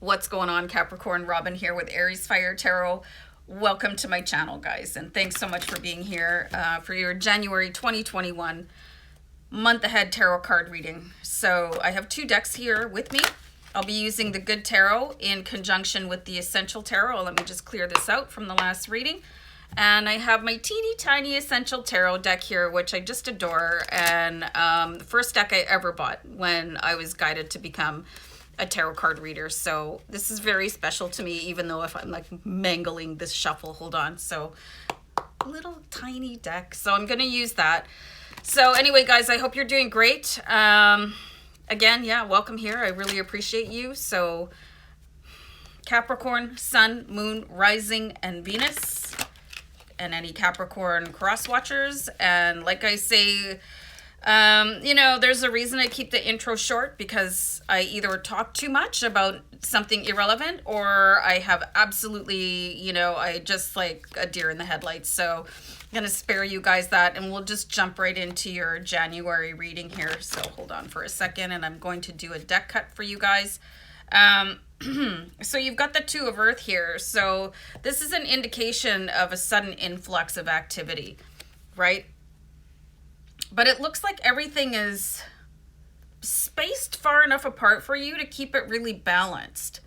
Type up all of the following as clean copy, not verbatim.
What's going on, Capricorn? Robin here with AriesFireTarot. Welcome to my channel, guys, and thanks so much for being here for your January 2021 month ahead tarot card reading. So I have two decks here with me. I'll be using the Good Tarot in conjunction with the Essential Tarot. Let me just clear this out from the last reading. And I have my teeny tiny Essential Tarot deck here, which I just adore, and the first deck I ever bought when I was guided to become a tarot card reader. So this is very special to me, even though if I'm like mangling this shuffle. Hold on. So little tiny deck. So I'm going to use that. So anyway, guys, I hope you're doing great. Again, yeah, welcome here. I really appreciate you. So Capricorn, Sun, Moon, Rising, and Venus, and any Capricorn cross watchers. And like I say, you know, there's a reason I keep the intro short, because I either talk too much about something irrelevant or I have absolutely, you know, I just like a deer in the headlights. So I'm going to spare you guys that, and we'll just jump right into your January reading here. So hold on for a second, and I'm going to do a deck cut for you guys. So you've got the Two of Earth here. So this is an indication of a sudden influx of activity, right? But it looks like everything is spaced far enough apart for you to keep it really balanced.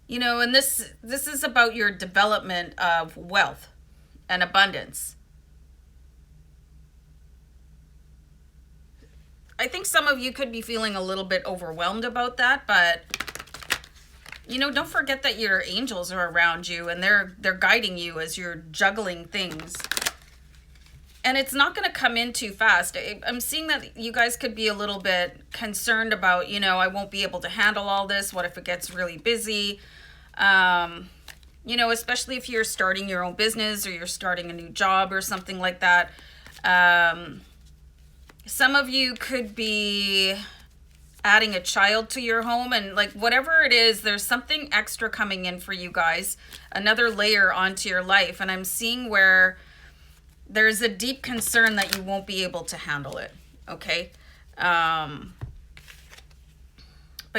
You know, and this is about your development of wealth and abundance. I think some of you could be feeling a little bit overwhelmed about that, but you know, don't forget that your angels are around you and they're guiding you as you're juggling things. And it's not going to come in too fast. I'm seeing that you guys could be a little bit concerned about, you know, I won't be able to handle all this. What if it gets really busy? You know, especially if you're starting your own business or you're starting a new job or something like that. Some of you could be adding a child to your home, and like whatever it is, there's something extra coming in for you guys, another layer onto your life. And I'm seeing where there's a deep concern that you won't be able to handle it, okay? But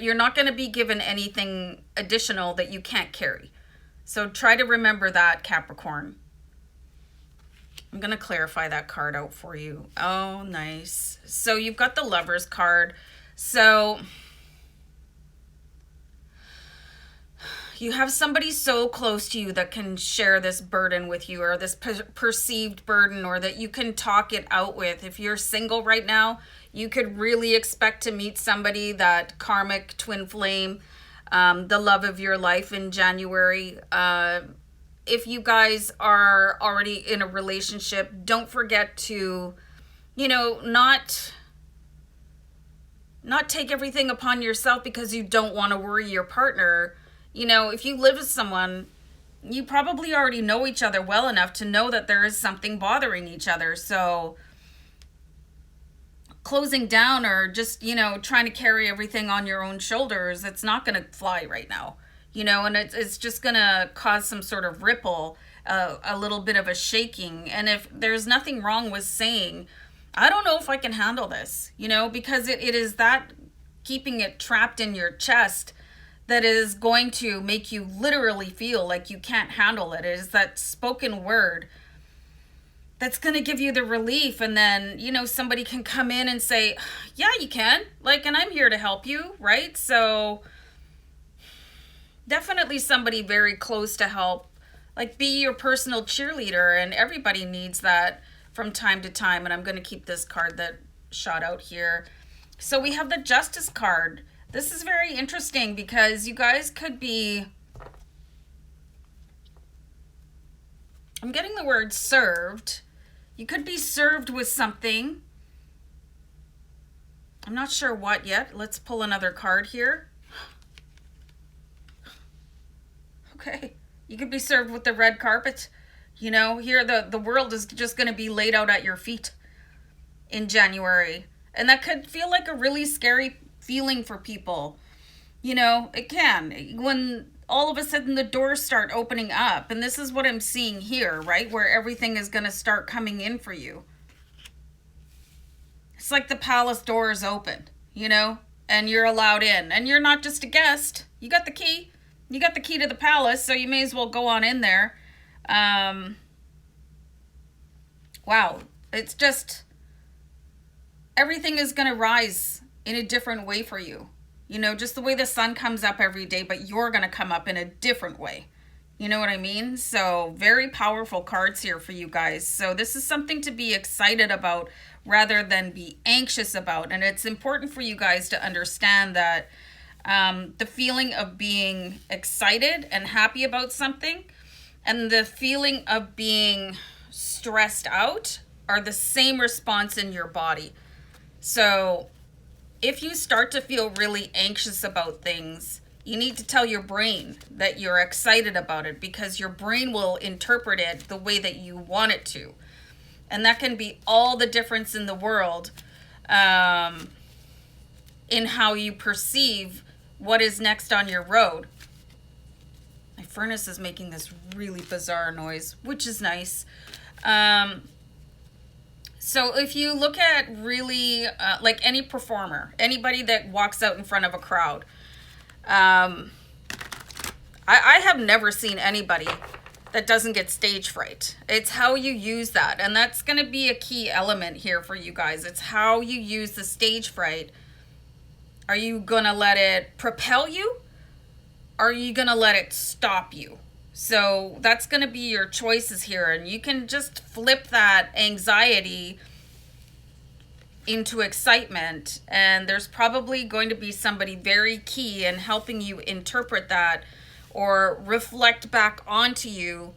you're not going to be given anything additional that you can't carry. So try to remember that, Capricorn. I'm going to clarify that card out for you. Oh, nice. So you've got the Lover's card. So you have somebody so close to you that can share this burden with you, or this perceived burden, or that you can talk it out with. If you're single right now, you could really expect to meet somebody, that karmic twin flame, the love of your life in January. If you guys are already in a relationship, don't forget to, you know, not take everything upon yourself because you don't want to worry your partner. You know, if you live with someone, you probably already know each other well enough to know that there is something bothering each other. So closing down or just, you know, trying to carry everything on your own shoulders, it's not going to fly right now, you know, and it's just going to cause some sort of ripple, a little bit of a shaking. And if there's nothing wrong with saying, I don't know if I can handle this, you know, because it is that keeping it trapped in your chest that is going to make you literally feel like you can't handle it. It is that spoken word that's going to give you the relief. And then, you know, somebody can come in and say, yeah, you can, like, and I'm here to help you, right? So definitely somebody very close to help, like be your personal cheerleader. And everybody needs that from time to time. And I'm going to keep this card that shot out here. So we have the Justice card. This is very interesting because you guys could be, I'm getting the word served. You could be served with something. I'm not sure what yet. Let's pull another card here. Okay. You could be served with the red carpet. You know, here the world is just going to be laid out at your feet in January. And that could feel like a really scary feeling for people. You know, it can. When all of a sudden the doors start opening up. And this is what I'm seeing here, right? Where everything is going to start coming in for you. It's like the palace door is open, you know? and you're allowed in. And you're not just a guest. You got the key. You got the key to the palace, so you may as well go on in there. Wow. It's just, everything is going to rise in a different way for you. You know, just the way the sun comes up every day, but you're going to come up in a different way. You know what I mean? So very powerful cards here for you guys. So this is something to be excited about rather than be anxious about. And it's important for you guys to understand that the feeling of being excited and happy about something and the feeling of being stressed out are the same response in your body. So if you start to feel really anxious about things, you need to tell your brain that you're excited about it, because your brain will interpret it the way that you want it to. And that can be all the difference in the world in how you perceive what is next on your road. My furnace is making this really bizarre noise, which is nice. So if you look at really like any performer, anybody that walks out in front of a crowd, I have never seen anybody that doesn't get stage fright. It's how you use that. And that's going to be a key element here for you guys. It's how you use the stage fright. Are you going to let it propel you? Or are you going to let it stop you? So that's going to be your choices here. And you can just flip that anxiety into excitement, and there's probably going to be somebody very key in helping you interpret that or reflect back onto you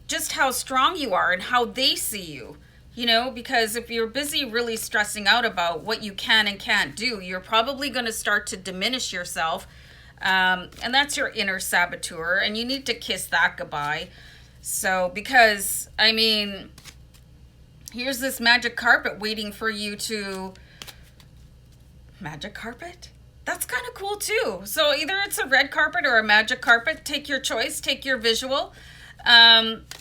just how strong you are and how they see you. You know, because if you're busy really stressing out about what you can and can't do, you're probably going to start to diminish yourself, and that's your inner saboteur, and you need to kiss that goodbye. So because I mean, here's this magic carpet waiting for you to... Magic carpet? That's kind of cool too. So either it's a red carpet or a magic carpet. Take your choice. Take your visual.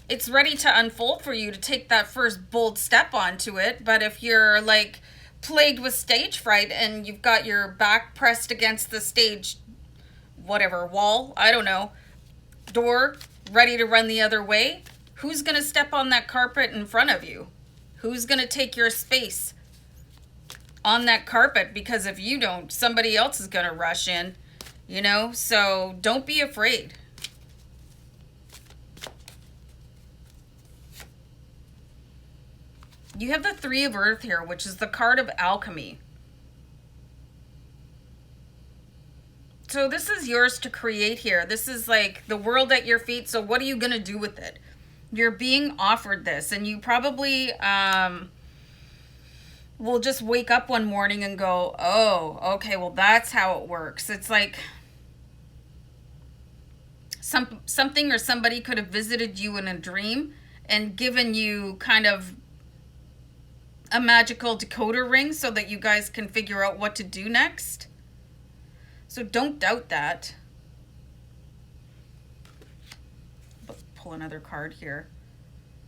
It's ready to unfold for you to take that first bold step onto it. But if you're like plagued with stage fright and you've got your back pressed against the stage, whatever, wall, I don't know, door, ready to run the other way, who's going to step on that carpet in front of you? Who's going to take your space on that carpet? Because if you don't, somebody else is going to rush in, you know? So don't be afraid. You have the Three of Earth here, which is the card of alchemy. So this is yours to create here. This is like the world at your feet. So what are you going to do with it? You're being offered this, and you probably will just wake up one morning and go, oh, okay, well, that's how it works. It's like something or somebody could have visited you in a dream and given you kind of a magical decoder ring so that you guys can figure out what to do next. So don't doubt that. Pull another card here.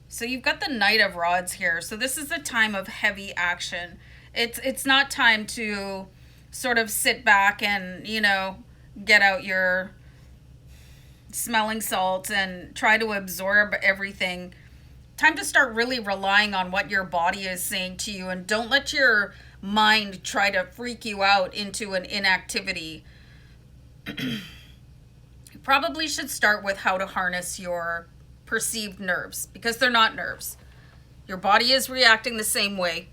So you've got the Knight of Rods here. So this is a time of heavy action. It's not time to sort of sit back and, you know, get out your smelling salts and try to absorb everything. Time to start really relying on what your body is saying to you, and don't let your mind try to freak you out into an inactivity. You probably should start with how to harness your perceived nerves, because they're not nerves. Your body is reacting the same way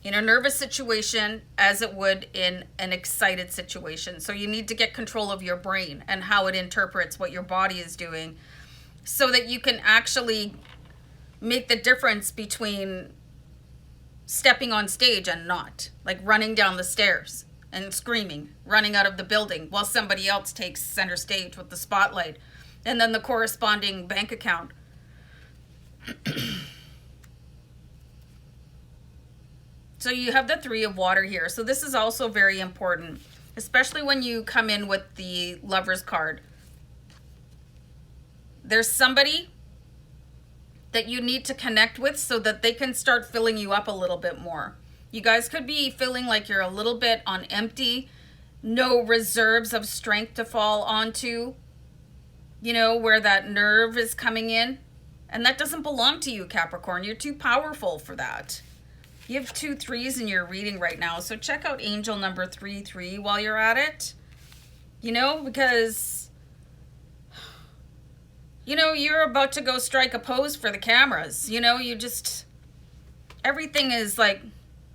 in a nervous situation as it would in an excited situation. So you need to get control of your brain and how it interprets what your body is doing so that you can actually make the difference between stepping on stage and not, like running down the stairs and screaming, running out of the building while somebody else takes center stage with the spotlight and then the corresponding bank account. So you have the Three of Water here. So this is also very important, especially when you come in with the Lover's card. There's somebody that you need to connect with so that they can start filling you up a little bit more. You guys could be feeling like you're a little bit on empty, no reserves of strength to fall onto, where that nerve is coming in. And that doesn't belong to you, Capricorn. You're too powerful for that. You have 2 3s in your reading right now. So check out angel number 33 while you're at it. Because, you're about to go strike a pose for the cameras. Everything is like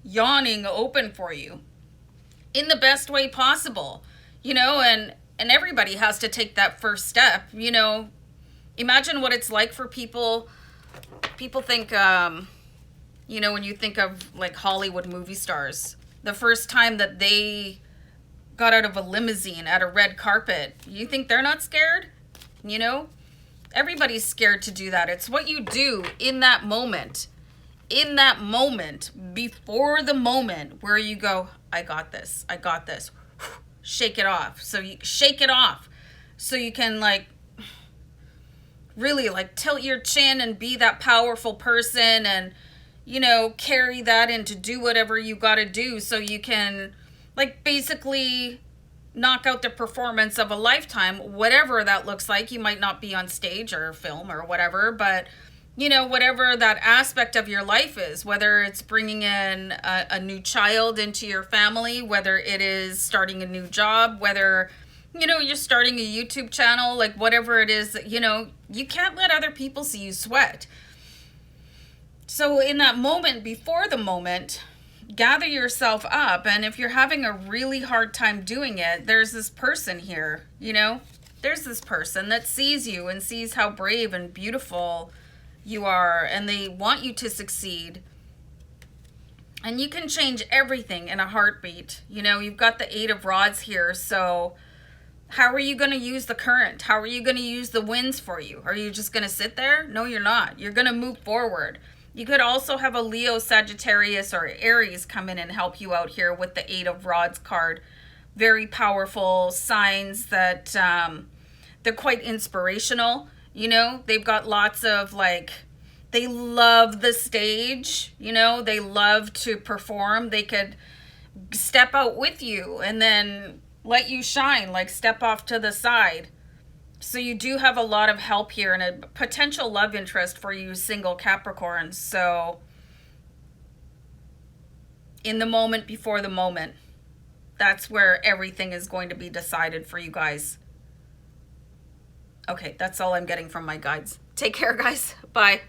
yawning open for you in the best way possible, and everybody has to take that first step. Imagine what it's like for people think, when you think of like Hollywood movie stars, the first time that they got out of a limousine at a red carpet, you think they're not scared? Everybody's scared to do that. It's what you do in that moment, before the moment where you go, I got this, shake it off. So you shake it off so you can really tilt your chin and be that powerful person, and carry that in to do whatever you got to do so you can basically knock out the performance of a lifetime, whatever that looks like. You might not be on stage or film or whatever, but whatever that aspect of your life is, whether it's bringing in a new child into your family, whether it is starting a new job, whether you're starting a YouTube channel, whatever it is, you can't let other people see you sweat. So in that moment, before the moment, gather yourself up. And if you're having a really hard time doing it, there's this person here, there's this person that sees you and sees how brave and beautiful you are, and they want you to succeed. And you can change everything in a heartbeat. You've got the 8 of Rods here. So how are you going to use the current? How are you going to use the winds for you? Are you just going to sit there? No, you're not. You're going to move forward. You could also have a Leo, Sagittarius, or Aries come in and help you out here with the 8 of Rods card. Very powerful signs that they're quite inspirational. They've got lots of they love the stage, they love to perform. They could step out with you and then let you shine, step off to the side. So you do have a lot of help here and a potential love interest for you single Capricorns. So in the moment, before the moment, that's where everything is going to be decided for you guys. Okay, that's all I'm getting from my guides. Take care, guys. Bye.